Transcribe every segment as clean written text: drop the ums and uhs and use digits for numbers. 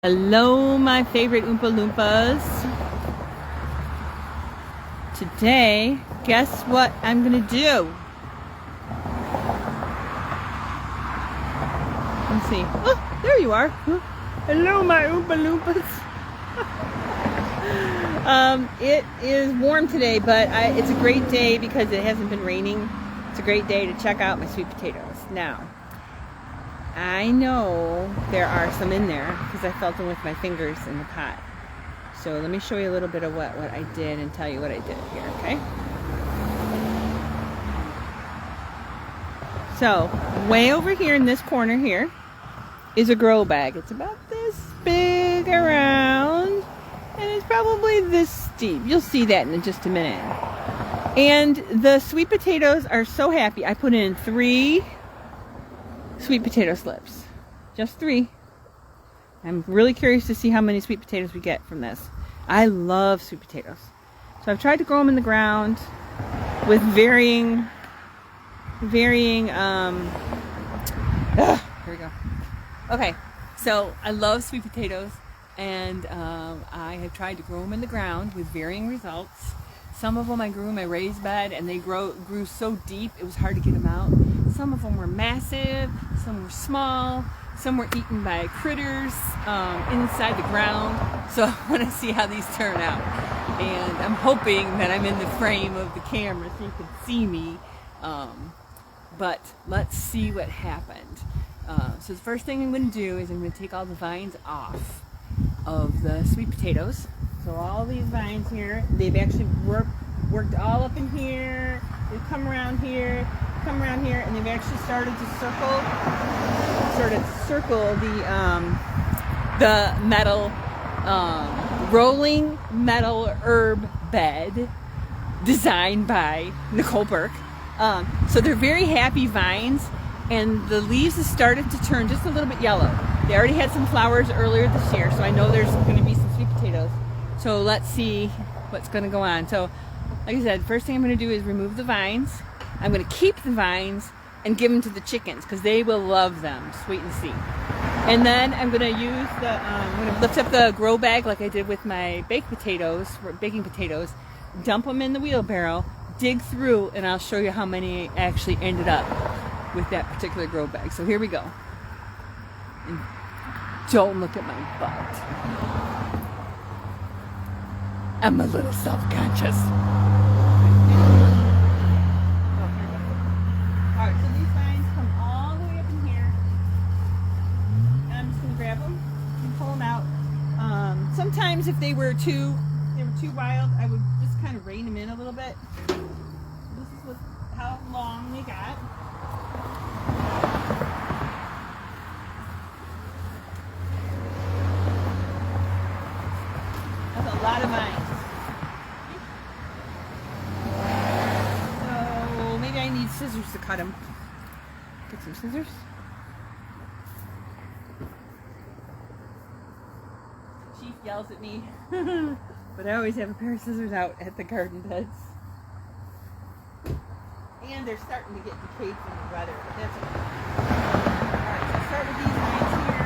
Hello, my favorite Oompa Loompas. Today, guess what I'm gonna do? Let's see. Oh, there you are. Hello, my Oompa Loompas. It is warm today, but it's a great day because it hasn't been raining. It's a great day to check out my sweet potatoes. Now, I know there are some in there because I felt them with my fingers in the pot. So let me show you a little bit of what I did and tell you what I did here, okay? So, way over here in this corner here is a grow bag. It's about this big around, and it's probably this steep. You'll see that in just a minute. And the sweet potatoes are so happy. I put in 3 sweet potato slips. Just 3. I'm really curious to see how many sweet potatoes we get from this. I love sweet potatoes. So I've tried to grow them in the ground with varying, here we go. Okay, so I love sweet potatoes, and I have tried to grow them in the ground with varying results. Some of them I grew in my raised bed, and they grew so deep it was hard to get them out. Some of them were massive, some were small, some were eaten by critters inside the ground. So I want to see how these turn out. And I'm hoping that I'm in the frame of the camera so you can see me. But let's see what happened. So the first thing I'm going to do is I'm going to take all the vines off of the sweet potatoes. So all these vines here, they've actually worked all up in here. They've come around here, and they've actually started to circle the metal, rolling metal herb bed designed by Nicole Burke. So they're very happy vines, and the leaves have started to turn just a little bit yellow. They already had some flowers earlier this year, so I know there's going to be some sweet potatoes. So let's see what's going to go on. So like I said, first thing I'm going to do is remove the vines. I'm going to keep the vines and give them to the chickens because they will love them, sweet and see. And then I'm going to use I'm going to lift up the grow bag like I did with my baking potatoes, dump them in the wheelbarrow, dig through, and I'll show you how many actually ended up with that particular grow bag. So here we go. And don't look at my butt. I'm a little self-conscious. Alright, so these vines come all the way up in here. And I'm just going to grab them and pull them out. Sometimes if they were too wild, I would just kind of rein them in a little bit. This is how long they got. That's a lot of vines. So maybe I need scissors to cut them. Get some scissors. Chief yells at me, but I always have a pair of scissors out at the garden beds. And they're starting to get decayed from the weather, but that's okay. Alright, so start with these vines here.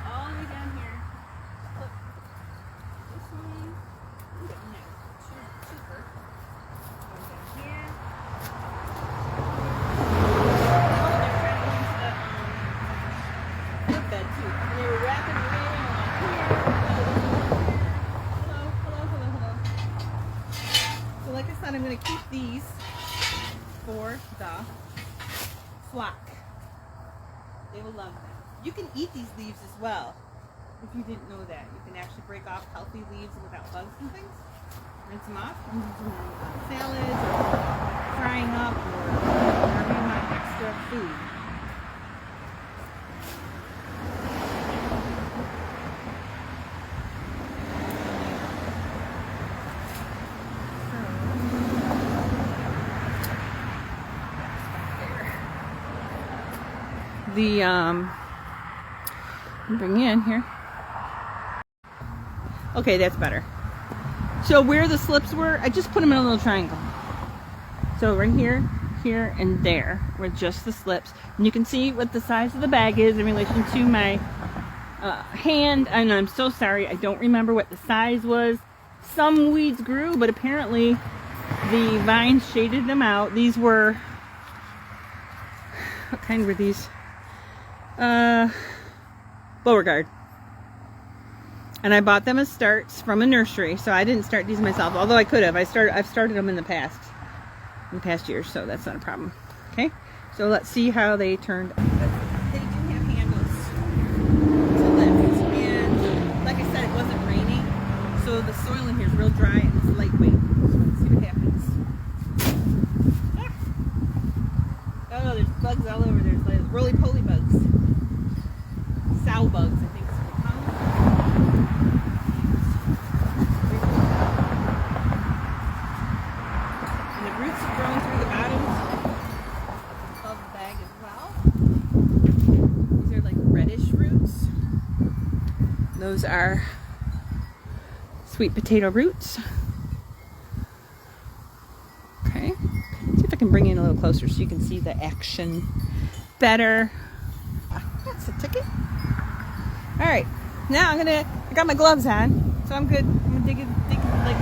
All the way down here. Look. This one. Ooh, that one is super. Going down here. Oh, they're right into the bed too. And they were wrapping around here. Hello. So like I said, I'm going to keep these for the flock. They will love them. You can eat these leaves as well. If you didn't know that, you can actually break off healthy leaves without bugs and things. Rinse them off and use them on salads or frying up or whenever you want extra food. Bring you in here. Okay, that's better. So where the slips were, I just put them in a little triangle. So right here, here and there with just the slips. And you can see what the size of the bag is in relation to my hand. And I'm so sorry, I don't remember what the size was. Some weeds grew, but apparently the vines shaded them out. These were, what kind were these? Beauregard. And I bought them as starts from a nursery, so I didn't start these myself, although I could have. I've started them in the past years, so that's not a problem. Okay, so let's see how they turned out. They do have handles to lift, and like I said, it wasn't raining, so the soil in here is real dry and it's lightweight. So let's see what happens. Ah. Oh, there's bugs all over. There's like roly-poly bugs, sow bugs, I think. Those are sweet potato roots. Okay, see if I can bring you in a little closer so you can see the action better. That's a ticket. All right, now I got my gloves on, so I'm good. I'm gonna dig like.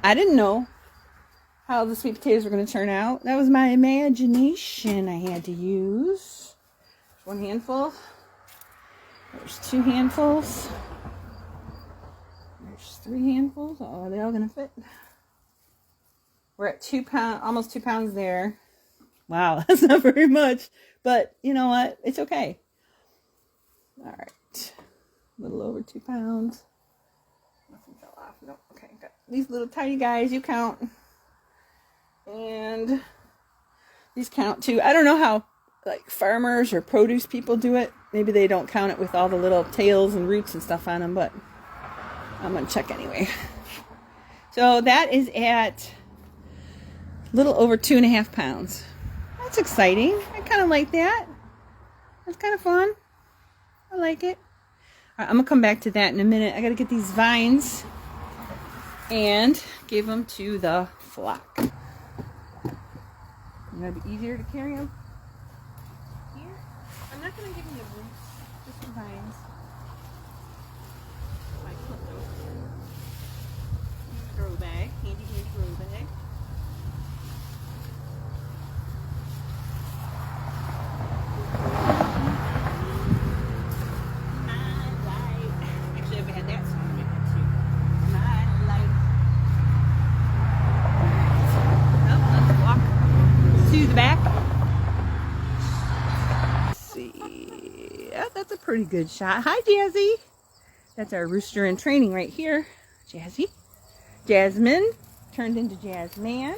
I didn't know how the sweet potatoes were going to turn out. That was my imagination I had to use. One handful. There's 2 handfuls. There's 3 handfuls. Oh, are they all going to fit? We're at 2 pounds, almost 2 pounds there. Wow, that's not very much. But you know what? It's okay. All right. A little over 2 pounds. Nothing fell off. No. Okay, got these little tiny guys. You count. And these count too. I don't know how like farmers or produce people do it. Maybe they don't count it with all the little tails and roots and stuff on them, but I'm going to check anyway. So that is at a little over 2.5 pounds. That's exciting. I kind of like that. That's kind of fun. I like it. All right, I'm going to come back to that in a minute. I got to get these vines and give them to the flock. It'll be easier to carry them here. I'm not going to give them the roots, just the vines. My grow bag, handy grow bag. Actually, I've had that song in it too. My life. Let's walk to the back. Let's see. Yeah, that's a pretty good shot. Hi, Jazzy. That's our rooster in training right here. Jazzy. Jasmine turned into Jasmine.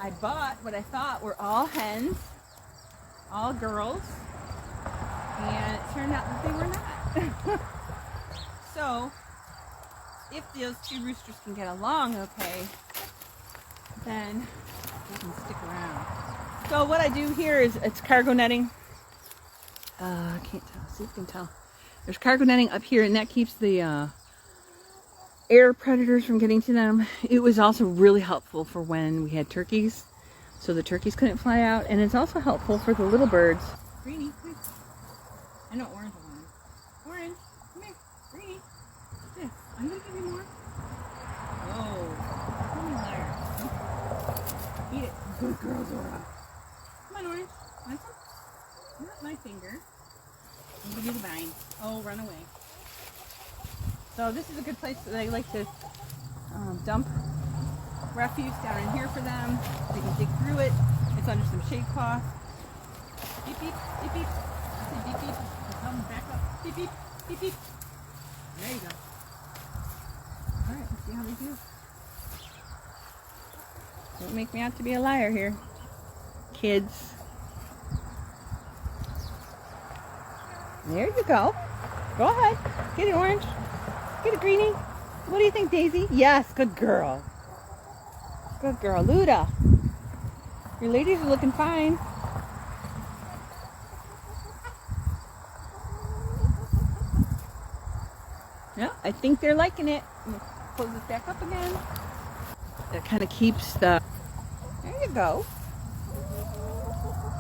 I bought what I thought were all hens, all girls, and it turned out that they were not. So, if those 2 roosters can get along okay, then they can stick around. So what I do here is it's cargo netting. I can't tell. See if you can tell. There's cargo netting up here, and that keeps the air predators from getting to them. It was also really helpful for when we had turkeys, so the turkeys couldn't fly out, and it's also helpful for the little birds. Greenie, come here. I know Orange will want it. Orange, come here. Greenie. Yeah, I'm gonna give you more. Oh, come here, liar. Eat it. Good girl, Zora. Come on, Orange. Want some? Not my finger. I'll give you the vine. Oh, run away. So this is a good place that I like to dump refuse down in here for them. They can dig through it. It's under some shade cloth. Beep, beep, beep, beep. I say beep, beep. Tell them back up. Beep, beep, beep, beep. There you go. All right, let's see how they do. Don't make me out to be a liar here, kids. There you go. Go ahead. Get it, Orange. Get it, Greenie. What do you think, Daisy? Yes, good girl. Good girl. Luda. Your ladies are looking fine. Yeah, I think they're liking it. I'm going to close this back up again. That kind of keeps the... There you go.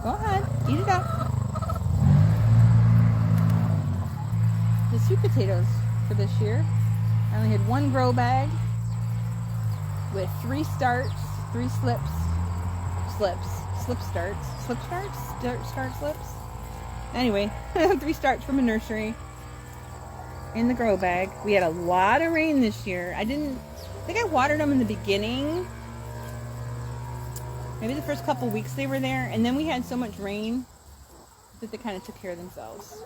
Go ahead. Eat it up. The sweet potatoes for this year. I only had one grow bag with 3 starts, 3 slip slips. Anyway, 3 starts from a nursery in the grow bag. We had a lot of rain this year. I think I watered them in the beginning. Maybe the first couple weeks they were there, and then we had so much rain that they kind of took care of themselves.